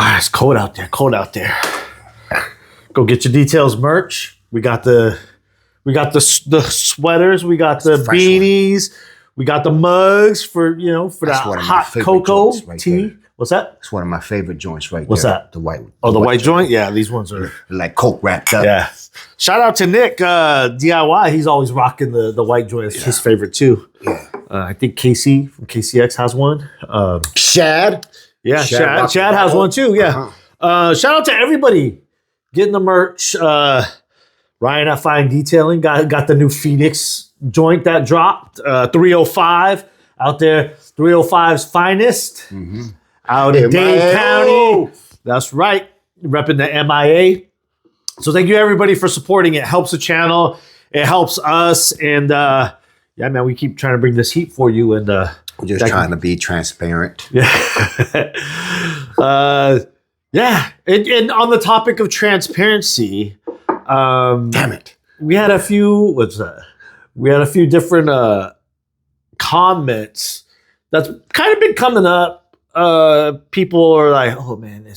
It's cold out there. Cold out there. Go get your Details merch. We got the sweaters. We got the beanies. We got the mugs for the hot cocoa tea. There. What's that? It's one of my favorite joints right What's there. What's that? The white. Oh, the white joint? Yeah, these ones are like Coke wrapped up. Yeah. Shout out to Nick DIY. He's always rocking the white joint. It's his favorite too. Yeah. I think Casey from KCX has one. Shad. Yeah, Shad has one too. Yeah. Shout out to everybody getting the merch. Ryan at Fine Detailing got the new Phoenix joint that dropped. 305 out there. 305's finest. Mm-hmm. Out in Dade County. That's right. Repping the MIA. So thank you everybody for supporting it. Helps the channel. It helps us. And yeah, man, we keep trying to bring this heat for you. And we're just trying to be transparent. Yeah. Yeah. And on the topic of transparency, damn it. We had a few different comments that's kind of been coming up. People are like, oh man,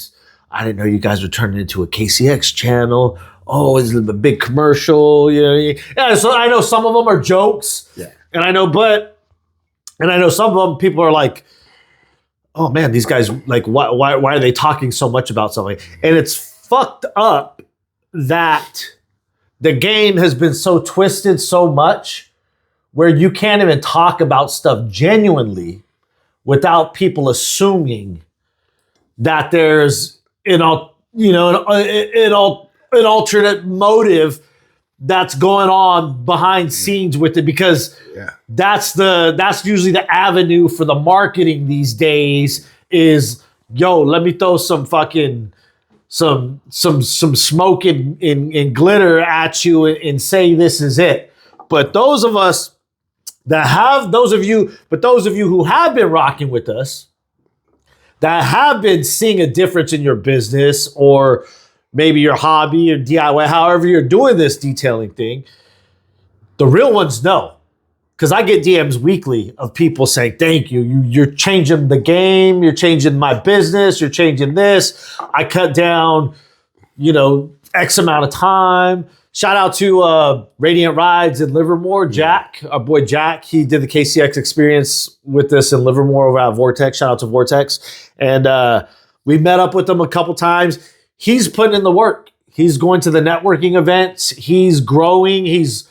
I didn't know you guys were turning into a KCX channel. Oh, it's a big commercial. Yeah. So I know some of them are jokes. Yeah. And I know some of them people are like, oh man, these guys, like, why are they talking so much about something? And it's fucked up that the game has been so twisted so much where you can't even talk about stuff genuinely without people assuming that there's an alternate motive that's going on behind scenes with it, because that's usually the avenue for the marketing these days is, yo, let me throw some fucking some smoke and glitter at you and say this is it. But those of you who have been rocking with us, that have been seeing a difference in your business or maybe your hobby or DIY, however you're doing this detailing thing, the real ones know. Because I get DMs weekly of people saying, thank you. You're changing the game. You're changing my business. You're changing this. I cut down, X amount of time. Shout out to Radiant Rides in Livermore. Jack, our boy Jack, he did the KCX experience with us in Livermore over at Vortex. Shout out to Vortex. And we met up with him a couple times. He's putting in the work. He's going to the networking events. He's growing. He's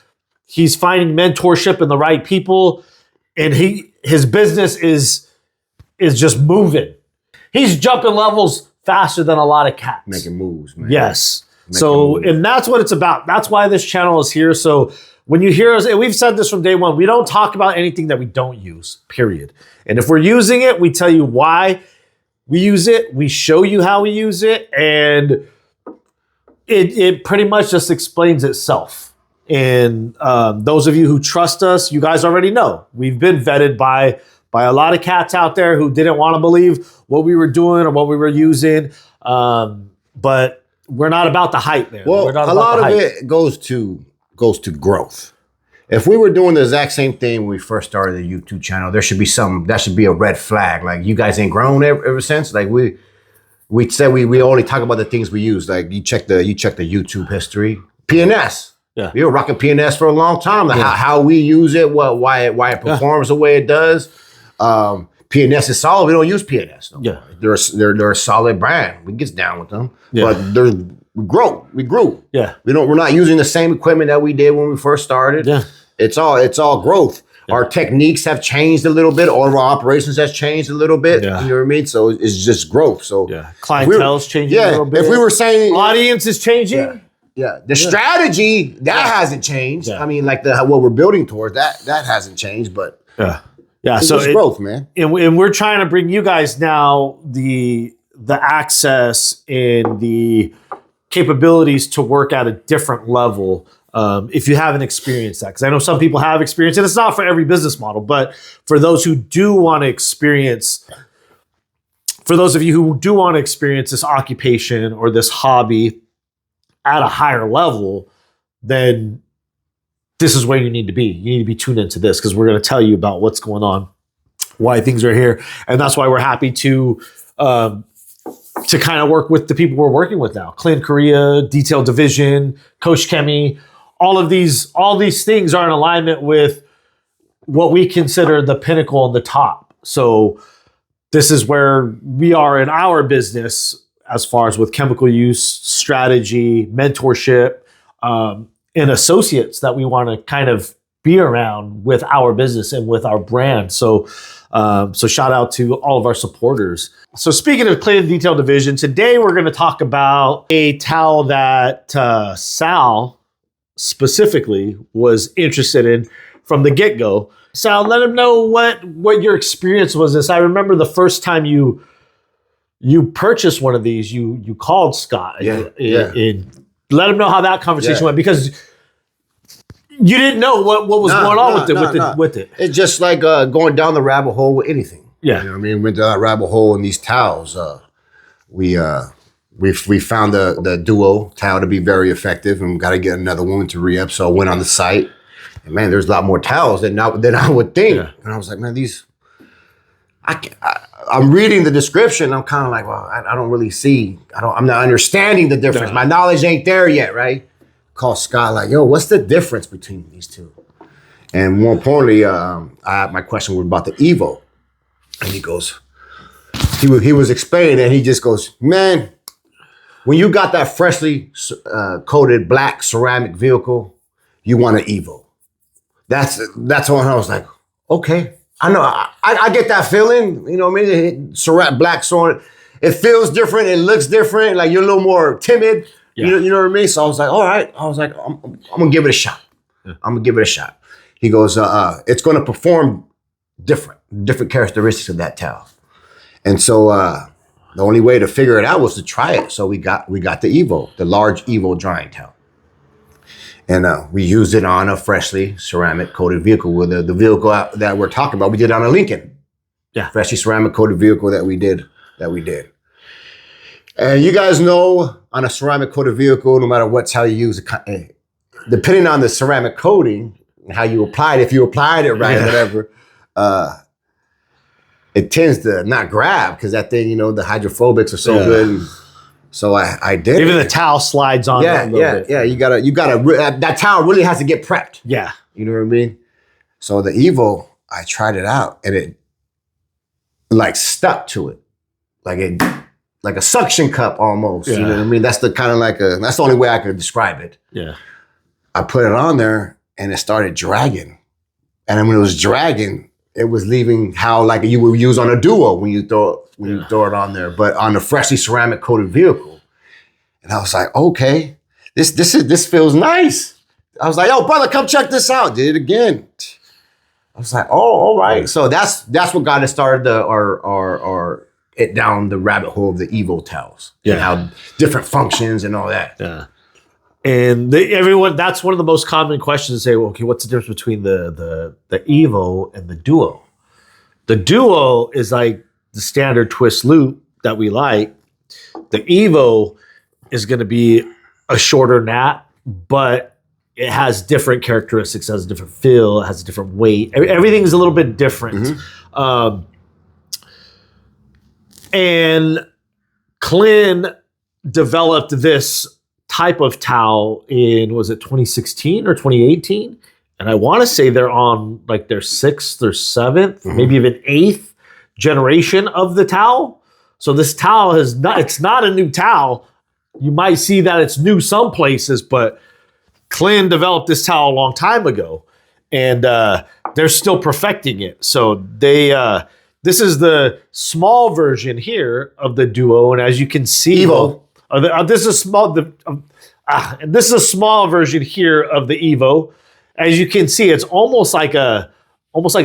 finding mentorship in the right people. And his business is just moving. He's jumping levels faster than a lot of cats. Making moves, man. Yes. And that's what it's about. That's why this channel is here. So when you hear us, and we've said this from day one, we don't talk about anything that we don't use, period. And if we're using it, we tell you why we use it. We show you how we use it. And it pretty much just explains itself. And those of you who trust us, you guys already know. We've been vetted by a lot of cats out there who didn't want to believe what we were doing or what we were using. But we're not about the hype, man. Well, a lot of it goes to growth. If we were doing the exact same thing when we first started the YouTube channel, that should be a red flag. Like, you guys ain't grown ever since. Like, we said we only talk about the things we use. Like, you check the YouTube history. PNS. Yeah. We were rocking PNS for a long time. Like how we use it, why it performs the way it does. PNS is solid. We don't use PNS. No more. They're a solid brand. We get down with them. Yeah. But we grew. Yeah. We're not using the same equipment that we did when we first started. Yeah. It's all growth. Yeah. Our techniques have changed a little bit. All of our operations has changed a little bit. Yeah. You know what I mean? So it's just growth. So clientele's changing a little bit. If we were saying audience is changing. Yeah. The strategy hasn't changed. Yeah. I mean, like what we're building towards, that hasn't changed, but yeah, so it's growth, man. And we're trying to bring you guys now the access and the capabilities to work at a different level. If you haven't experienced that, because I know some people have experienced it. It's not for every business model, but for those who do want to experience, for those of you who do want to experience this occupation or this hobby at a higher level, then this is where you need to be. You need to be tuned into this, because we're going to tell you about what's going on, why things are here. And that's why we're happy to to kind of work with the people we're working with now. KLIN Korea, Detail Division, Coach Kemi, all these things are in alignment with what we consider the pinnacle and the top. So this is where we are in our business as far as with chemical use, strategy, mentorship, and associates that we want to kind of be around with our business and with our brand. So shout out to all of our supporters. So speaking of KLIN Detail Division, today we're going to talk about a towel that Sal specifically was interested in from the get-go. Sal, let him know what your experience was this. I remember the first time you purchased one of these, you called Scott. Yeah. Let him know how that conversation went, because you didn't know what was going on with it. It's just like going down the rabbit hole with anything. Yeah. You know what I mean? Went down that rabbit hole in these towels. We found the Duo towel to be very effective, and got to get another one to re-up. So I went on the site, and man, there's a lot more towels than I would think. Yeah. And I was like, man, these. I'm reading the description. I'm kind of like, well, I don't really see. I'm not understanding the difference. Yeah. My knowledge ain't there yet, right? Call Scott, like, yo, what's the difference between these two? And more importantly, my question was about the Evo, and he goes, he was explaining, and he just goes, man, when you got that freshly coated black ceramic vehicle, you want an Evo. That's when I was like, okay, I know, I get that feeling, you know what I mean? Black ceramic, it feels different, it looks different, like you're a little more timid. Yeah. You know what I mean? So I was like, all right. I was like, I'm going to give it a shot. Yeah. I'm going to give it a shot. He goes, it's going to perform different characteristics of that towel. And so the only way to figure it out was to try it. So we got the Evo, the large Evo drying towel. And we used it on a freshly ceramic coated vehicle. With the vehicle that we're talking about, we did on a Lincoln. Yeah. Freshly ceramic coated vehicle that we did. And you guys know, on a ceramic coated vehicle, no matter what towel you use, depending on the ceramic coating and how you apply it, if you applied it right or whatever, it tends to not grab, because that thing, the hydrophobics are so good. And so I did. Even the towel slides on. Yeah. You gotta. That towel really has to get prepped. Yeah. You know what I mean? So the Evo, I tried it out, and it like stuck to it, like a suction cup almost. Yeah. You know what I mean? That's that's the only way I could describe it. Yeah. I put it on there, and it started dragging. And then when it was dragging, it was leaving how like you would use on a Duo when you throw it on there, but on a freshly ceramic coated vehicle. And I was like, okay, this feels nice. I was like, yo, brother, come check this out. Did it again. I was like, oh, all right. So that's what got us started it down the rabbit hole of the Evo towels. Yeah. And how different functions and all that. Yeah. And everyone, that's one of the most common questions to say, well, okay, what's the difference between the Evo and the Duo? The Duo is like the standard twist loop that we like. The Evo is going to be a shorter nap, but it has different characteristics, it has a different feel, it has a different weight. Everything's a little bit different. Mm-hmm. And KLIN developed this type of towel in, was it 2016 or 2018? And I want to say they're on like their 6th or 7th, maybe even 8th generation of the towel. So this towel it's not a new towel. You might see that it's new some places, but KLIN developed this towel a long time ago, and they're still perfecting it. So this is the small version here of the Duo, and as you can see, Evo. This is small. This is a small version here of the Evo. As you can see, it's almost like a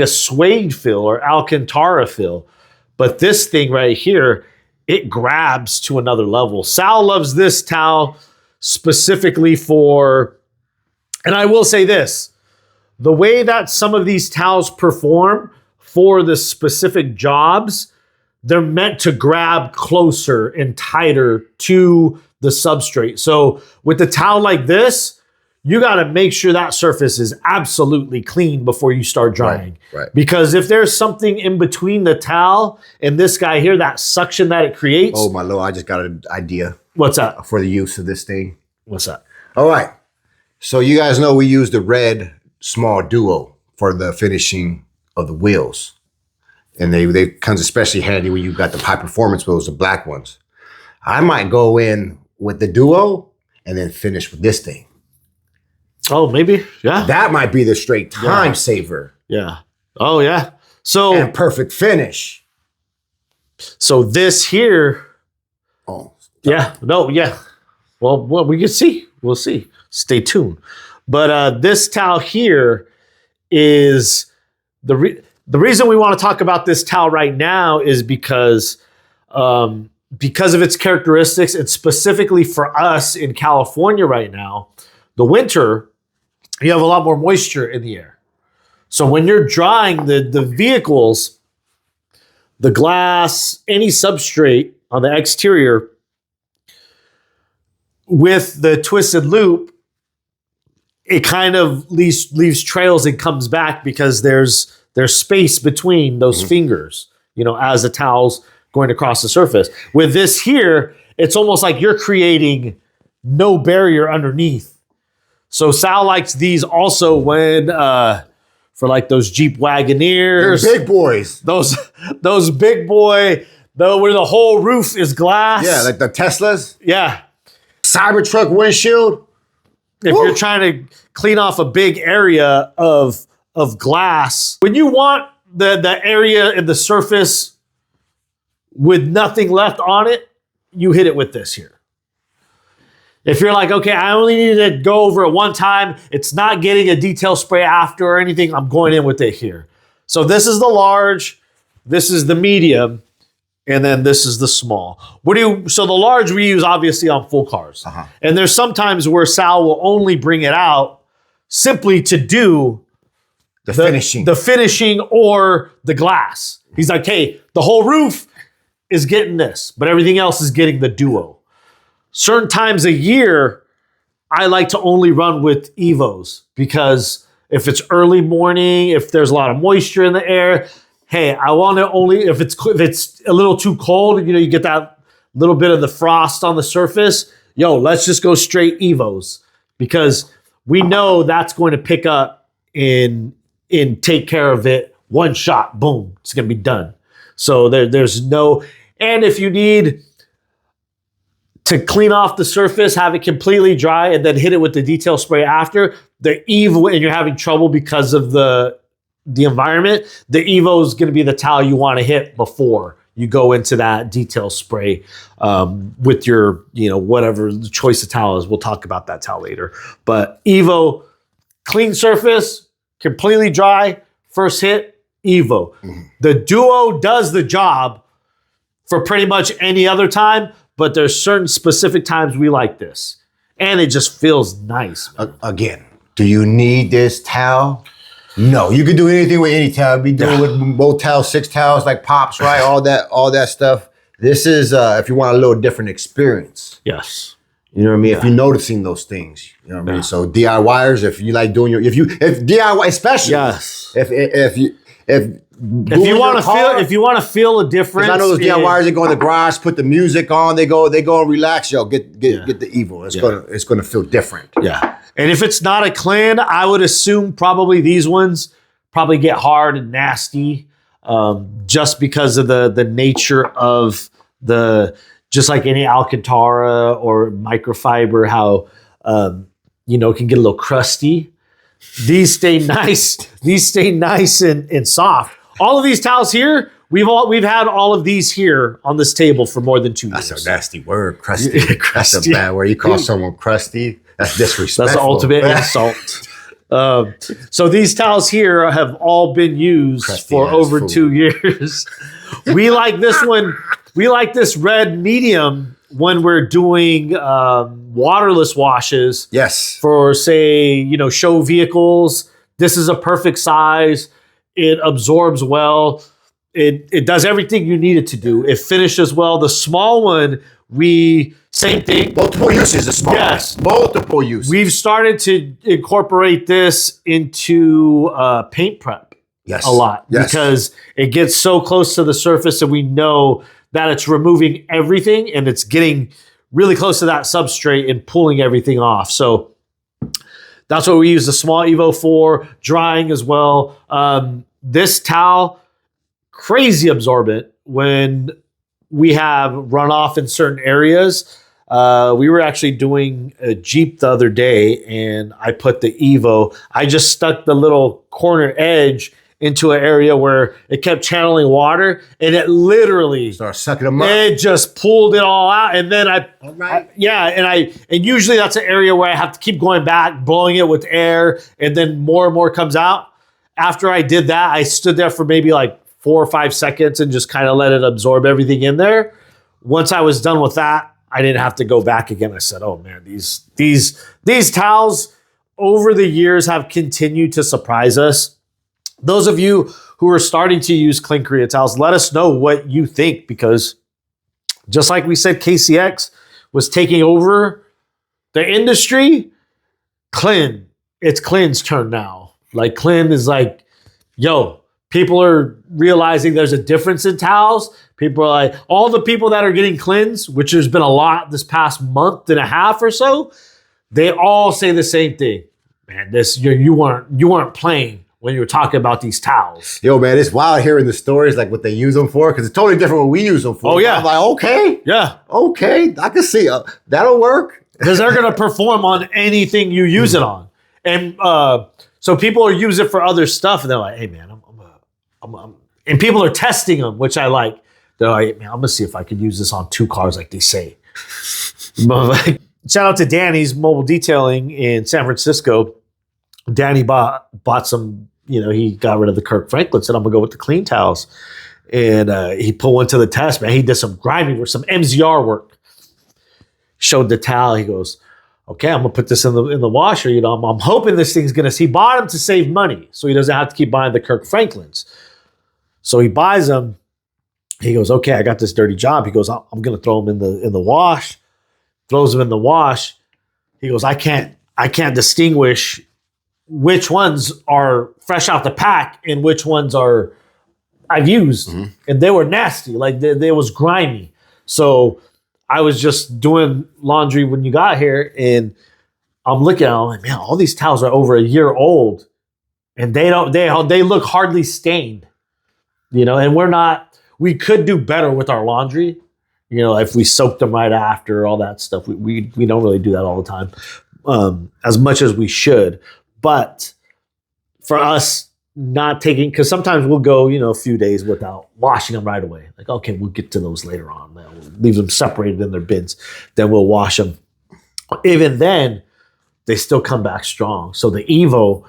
suede fill or Alcantara fill, but this thing right here, it grabs to another level. Sal loves this towel specifically for, and I will say this, the way that some of these towels perform for the specific jobs, they're meant to grab closer and tighter to the substrate. So with the towel like this, you got to make sure that surface is absolutely clean before you start drying. Right. Because if there's something in between the towel and this guy here, that suction that it creates. Oh, my Lord, I just got an idea. What's that? For the use of this thing. What's that? All right. So you guys know we use the red small duo for the finishing of the wheels. And they comes especially handy when you got the high performance wheels, the black ones. I might go in with the duo and then finish with this thing. Oh, maybe. Yeah. That might be the straight time saver. Yeah. Oh, yeah. So And perfect finish. So this here. Oh. Yeah. No. Yeah. Well, we can see. We'll see. Stay tuned. But this towel here is the reason we want to talk about this towel right now is because of its characteristics, and specifically for us in California right now, the winter, you have a lot more moisture in the air. So when you're drying the vehicles, the glass, any substrate on the exterior, with the twisted loop, it kind of leaves trails and comes back because there's space between those fingers, as the towel's going across the surface. With this here, it's almost like you're creating no barrier underneath. So Sal likes these also when for like those Jeep Wagoneers, They're big boys. those big boy, where the whole roof is glass. Yeah, like the Teslas. Yeah. Cybertruck windshield. If you're trying to clean off a big area of glass, when you want the area and the surface with nothing left on it, you hit it with this here. If you're like, okay, I only need to go over it one time, it's not getting a detail spray after or anything, I'm going in with it here. So this is the large, this is the medium, and then this is the small. So the large we use obviously on full cars. And there's sometimes where Sal will only bring it out simply to do the finishing or the glass. He's like, hey, the whole roof is getting this, but everything else is getting the duo. Certain times a year, I like to only run with Evos because if it's early morning, if there's a lot of moisture in the air, hey, I want to only, if it's a little too cold, you get that little bit of the frost on the surface, let's just go straight Evos because we know that's going to pick up and take care of it. One shot, boom, it's going to be done. So there's no, and if you need to clean off the surface, have it completely dry, and then hit it with the detail spray after, the Evo, and you're having trouble because of the environment, the Evo is going to be the towel you want to hit before you go into that detail spray with your, whatever the choice of towel is. We'll talk about that towel later. But Evo, clean surface, completely dry, first hit, Evo. The Duo does the job for pretty much any other time, but there's certain specific times we like this. And it just feels nice. Again, do you need this towel? No, you can do anything with any towel. Be doing with Motel 6 towels like Pops, right? All that stuff. This is if you want a little different experience. Yes. You know what I mean? If you're noticing those things, you know what I mean? So DIYers, if you like doing if DIY, especially if you want to feel a difference. I know those DIYers, they go in the garage, put the music on, they go and relax. Get the Evo. It's gonna feel different. Yeah. And if it's not a KLIN, I would assume probably these ones probably get hard and nasty, just because of the nature of just like any Alcantara or microfiber, how it can get a little crusty. These stay nice. These stay nice and soft. All of these towels here, we've had all of these here on this table for more than 2 years. That's a nasty word, crusty. That's a bad word. You call someone crusty? That's disrespectful. That's the ultimate insult. So these towels here have all been used crusty for over 2 years. We like this one. We like this red medium when we're doing waterless washes. Yes. For, say, show vehicles. This is a perfect size. It absorbs well. It does everything you need it to do. It finishes well. The small one, we Same thing. Multiple uses is smart. Yes. Multiple uses. We've started to incorporate this into paint prep a lot because it gets so close to the surface and we know that it's removing everything and it's getting really close to that substrate and pulling everything off. So that's what we use the small Evo for. Drying as well. This towel, crazy absorbent when we have runoff in certain areas. We were actually doing a Jeep the other day and I put the Evo. I just stuck the little corner edge into an area where it kept channeling water and it literally started sucking them up. It just pulled it all out. And then and usually that's an area where I have to keep going back, blowing it with air, and then more and more comes out. After I did that, I stood there for maybe like 4 or 5 seconds and just kind of let it absorb everything in there. Once I was done with that, I didn't have to go back again. I said, oh man, these towels over the years have continued to surprise us. Those of you who are starting to use KLIN Korea towels, let us know what you think, because just like we said, KCX was taking over the industry. It's KLIN's turn now. Like KLIN is like, yo, people are realizing there's a difference in towels. People are like, all the people that are getting KLINs, which there's been a lot this past month and a half or so, they all say the same thing. Man, you weren't playing when you were talking about these towels. Yo, man, it's wild hearing the stories, like what they use them for, because it's totally different what we use them for. Oh, yeah. I'm like, okay. Yeah. Okay, I can see that'll work. Because they're going to perform on anything you use it on. And so people are using it for other stuff, and they're like, hey, man, and people are testing them, which I like. They're like, man, I'm going to see if I could use this on 2 cars like they say. Shout out to Danny's Mobile Detailing in San Francisco. Danny bought some, he got rid of the Kirk Franklin, said, I'm going to go with the KLIN towels. And he put one to the test, man. He did some grinding work, some MZR work. Showed the towel. He goes, okay, I'm going to put this in the washer. I'm hoping this thing's going to, he bought them to save money so he doesn't have to keep buying the Kirk Franklins. So he buys them. He goes, okay, I got this dirty job. He goes, I'm going to throw them in the wash. Throws them in the wash. He goes, I can't distinguish which ones are fresh out the pack and which ones are I've used. Mm-hmm. And they were nasty. Like they was grimy. So I was just doing laundry when you got here and I'm looking at it, I'm like, man, all these towels are over a year old and they look hardly stained, and we could do better with our laundry. If we soak them right after, all that stuff, we don't really do that all the time, as much as we should. But for us not taking, because sometimes we'll go, a few days without washing them right away. Like, okay, we'll get to those later on. We'll leave them separated in their bins. Then we'll wash them. Even then, they still come back strong. So the Evo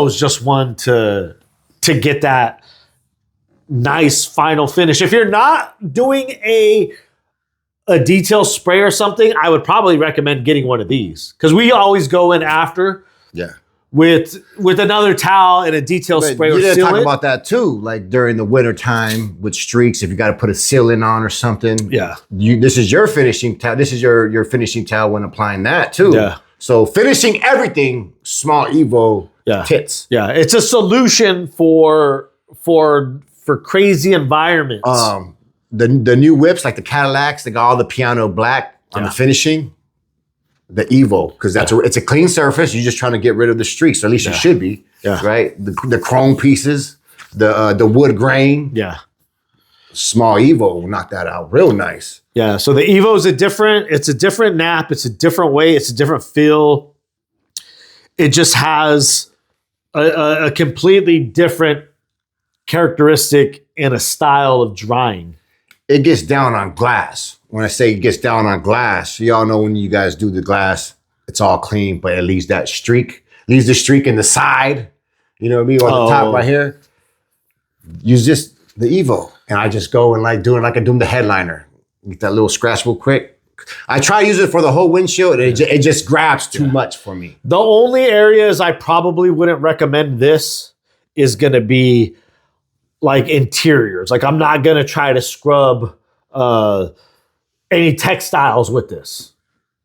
is just one to get that nice final finish. If you're not doing a detail spray or something, I would probably recommend getting one of these, because we always go in after with another towel and a detail spray or sealant. You didn't talk sealant. about that too, like during the winter time with streaks, if you got to put a sealant on or something. Yeah, this is your finishing towel. This is your finishing towel when applying that too. Yeah. So finishing everything, small Evo tits. Yeah, it's a solution for crazy environments. The new whips, like the Cadillacs, they got all the piano black on the finishing. The Evo, because it's a clean surface. You're just trying to get rid of the streaks, or at least you should be. Yeah. Right. The chrome pieces, the wood grain. Yeah. Small Evo will knock that out real nice. Yeah. So the Evo is it's a different nap. It's a different way. It's a different feel. It just has a completely different characteristic and a style of drying. It gets down on glass. When I say it gets down on glass, y'all know when you guys do the glass, it's all clean, but it leaves that streak. Leaves the streak in the side. You know what I mean? On the top right here. Use just the Evo. And I just go and like doing like I do the headliner. Get that little scratch real quick. I try to use it for the whole windshield. It just grabs too much for me. The only areas I probably wouldn't recommend this is going to be like interiors. Like I'm not going to try to scrub any textiles with this.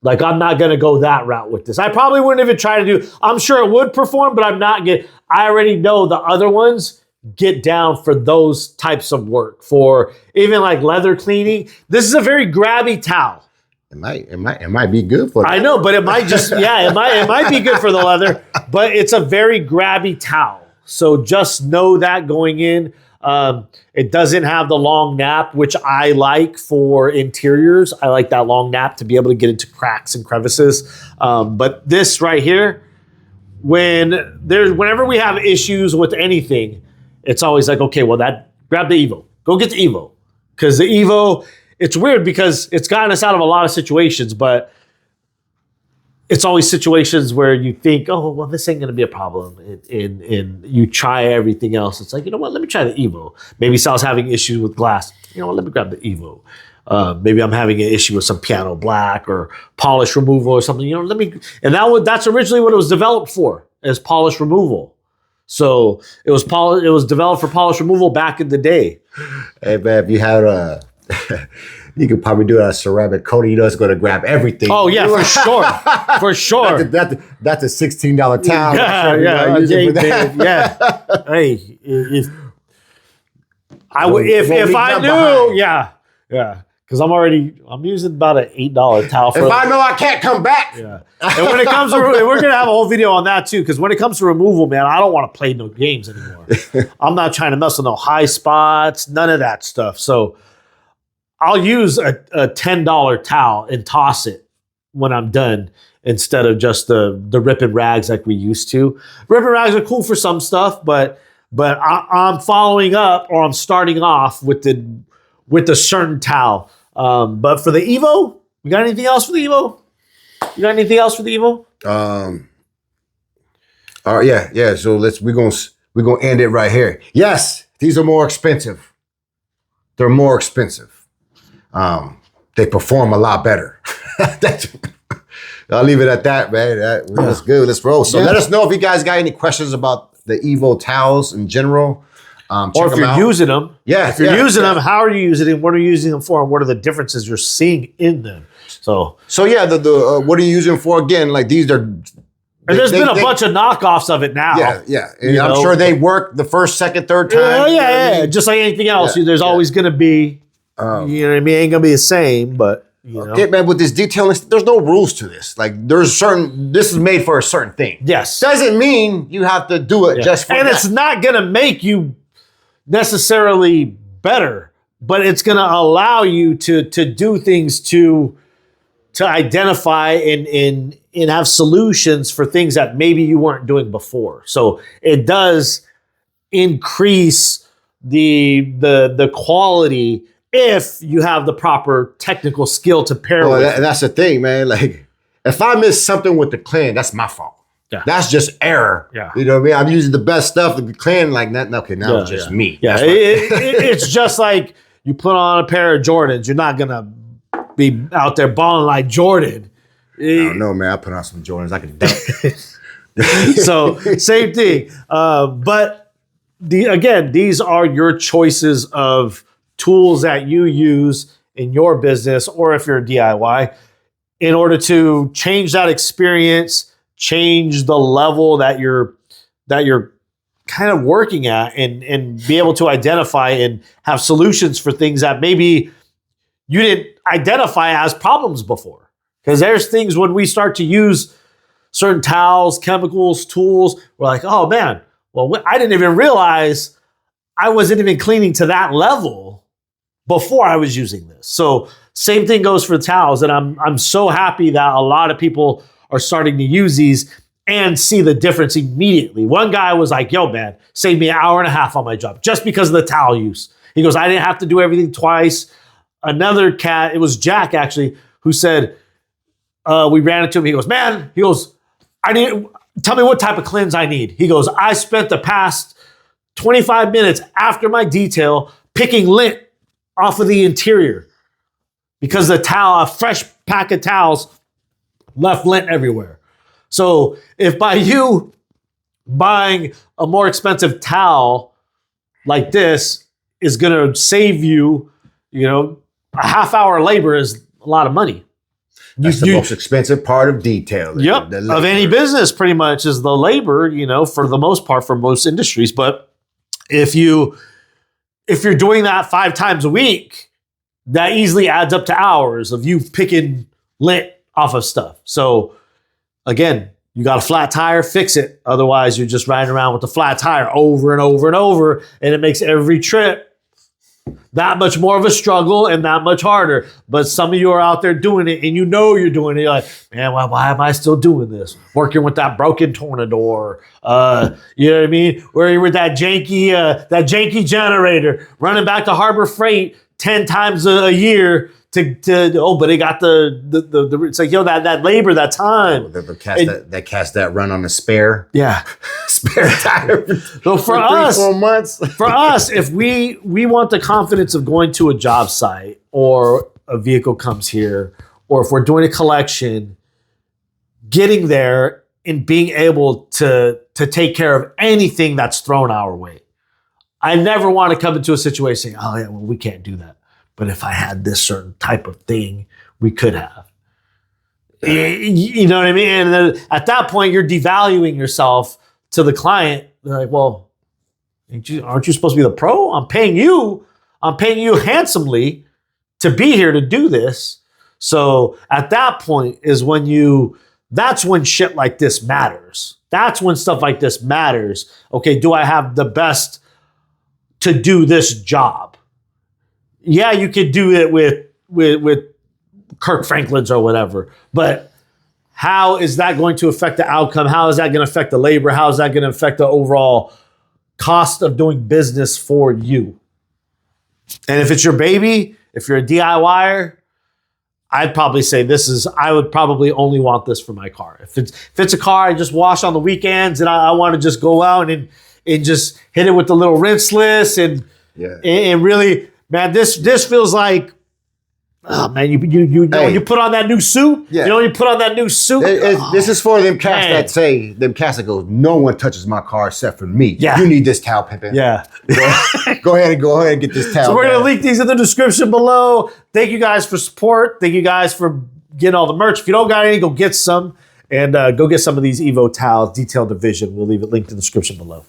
Like, I'm not going to go that route with this. I probably wouldn't even try to do, I'm sure it would perform, but I already know the other ones get down for those types of work. For even like leather cleaning, this is a very grabby towel. It might be good for that. I know, but it might just, it might be good for the leather, but it's a very grabby towel. So just know that going in. It doesn't have the long nap, which I like for interiors. I like that long nap to be able to get into cracks and crevices. But this right here, whenever we have issues with anything, it's always like, okay, well, grab the Evo. Go get the Evo. Because the Evo, it's weird because it's gotten us out of a lot of situations, but it's always situations where you think, oh, well, this ain't going to be a problem. And you try everything else. It's like, you know what? Let me try the Evo. Maybe Sal's having issues with glass. You know what? Let me grab the Evo. Maybe I'm having an issue with some piano black or polish removal or something. You know, that's originally what it was developed for, as polish removal. So it was developed for polish removal back in the day. Hey, man, if you had you could probably do a ceramic coating. You know, it's going to grab everything. Oh yeah, for sure, for sure. That's a $16 towel. Yeah. Hey, if I knew, yeah, because I'm using about an $8 towel. If I know I can't come back. Yeah. And when it comes to, we're gonna have a whole video on that too. Because when it comes to removal, man, I don't want to play no games anymore. I'm not trying to mess with no high spots, none of that stuff. So I'll use a $10 towel and toss it when I'm done instead of just the rip and rags like we used to. Rip and rags are cool for some stuff, but I'm following up, or I'm starting off with the certain towel. But for the Evo, we got anything else for the Evo? You got anything else for the Evo? All right, yeah. So we're gonna end it right here. Yes, these are more expensive. They're more expensive. They perform a lot better. I'll leave it at that, man. That's good. Let's roll. So let us know if you guys got any questions about the Evo towels in general. Or if you're using them. Yeah. If you're using them, how are you using them? What are you using them for? And what are the differences you're seeing in them? So yeah, the what are you using for? Again, like these are. And there's been a bunch of knockoffs of it now. Yeah. And I'm sure they work the first, second, third time. Yeah. Just like anything else, there's always going to be. You know what I mean? It ain't gonna be the same, but you know. Okay, man. With this detailing, there's no rules to this. Like, this is made for a certain thing. Yes, doesn't mean you have to do it just for. And it's not gonna make you necessarily better, but it's gonna allow you to do things to identify and have solutions for things that maybe you weren't doing before. So it does increase the quality if you have the proper technical skill to pair with. And that's the thing, man. Like, if I miss something with the KLIN, that's my fault. Yeah. That's just error. Yeah. You know what I mean? I'm using the best stuff. The KLIN, like that. Okay, now it's just me. Yeah. It's just like you put on a pair of Jordans. You're not gonna be out there balling like Jordan. I don't know, man. I put on some Jordans. I can dunk. So same thing. But these are your choices of tools that you use in your business, or if you're a DIY, in order to change that experience, change the level that you're kind of working at, and be able to identify and have solutions for things that maybe you didn't identify as problems before. Because there's things when we start to use certain towels, chemicals, tools, we're like, oh man, well, I didn't even realize I wasn't even cleaning to that level before I was using this. So same thing goes for towels. And I'm so happy that a lot of people are starting to use these and see the difference immediately. One guy was like, yo, man, saved me an hour and a half on my job just because of the towel use. He goes, I didn't have to do everything twice. Another cat, it was Jack actually, who said, we ran into him. He goes, tell me what type of cleanse I need. He goes, I spent the past 25 minutes after my detail picking lint off of the interior because a fresh pack of towels left lint everywhere. So if by you buying a more expensive towel like this is going to save you, a half hour labor is lot of money. That's the most expensive part of detailing. Yep, of any business, pretty much, is the labor. You know, for the most part, for most industries. But if you're doing that 5 times a week, that easily adds up to hours of you picking lint off of stuff. So again, you got a flat tire, fix it. Otherwise, you're just riding around with the flat tire over and over and over, and it makes every trip that much more of a struggle and that much harder. But some of you are out there doing it, and you know you're doing it. You're like, man, why am I still doing this? Working with that broken tornador, you know what I mean? Where you're with that janky generator, running back to Harbor Freight 10 times a year but they got the it's like, yo, that labor, that time. That cast that run on the spare. Yeah. Spare tire. So for us, 3-4 months. For us, if we want the confidence of going to a job site, or a vehicle comes here, or if we're doing a collection, getting there and being able to take care of anything that's thrown our way. I never want to come into a situation saying, oh yeah, well, we can't do that. But if I had this certain type of thing, we could have. You know what I mean? And then at that point, you're devaluing yourself to the client. They're like, well, aren't you supposed to be the pro? I'm paying you handsomely to be here to do this. So at that point is that's when shit like this matters. That's when stuff like this matters. Okay, do I have the best to do this job? Yeah, you could do it with Kirk Franklin's or whatever, but how is that going to affect the outcome? How is that going to affect the labor? How is that going to affect the overall cost of doing business for you? And if it's your baby, if you're a DIYer, I'd probably say I would probably only want this for my car. If it's a car I just wash on the weekends and I want to just go out and just hit it with the little rinseless and really, man, this feels like, oh man, you put on that new suit. Yeah. You know, you put on that new suit. This is for them cats that go, no one touches my car except for me. Yeah. You need this towel, Pimpin. Yeah. Go ahead and get this towel. So we're going to link these in the description below. Thank you guys for support. Thank you guys for getting all the merch. If you don't got any, go get some. And go get some of these Evo towels, Detail Division. We'll leave it linked in the description below.